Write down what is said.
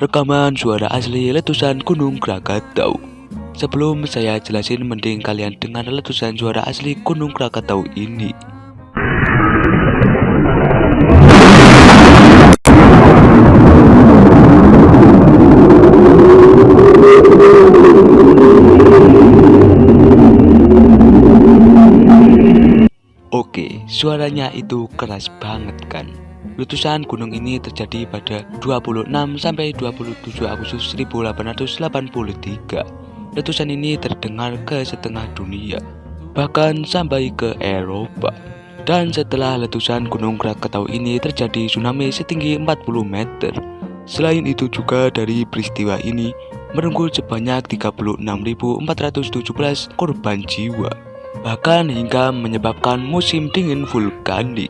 rekaman suara asli letusan Gunung Krakatau. Sebelum saya jelasin, mending kalian dengar letusan suara asli Gunung Krakatau ini. Oke, suaranya itu keras banget kan? Letusan gunung ini terjadi pada 26 sampai 27 Agustus 1883. Letusan ini terdengar ke setengah dunia, bahkan sampai ke Eropa. Dan setelah letusan Gunung Krakatau ini terjadi tsunami setinggi 40 meter. Selain itu juga dari peristiwa ini merenggut sebanyak 36.417 korban jiwa, bahkan hingga menyebabkan musim dingin vulkanik.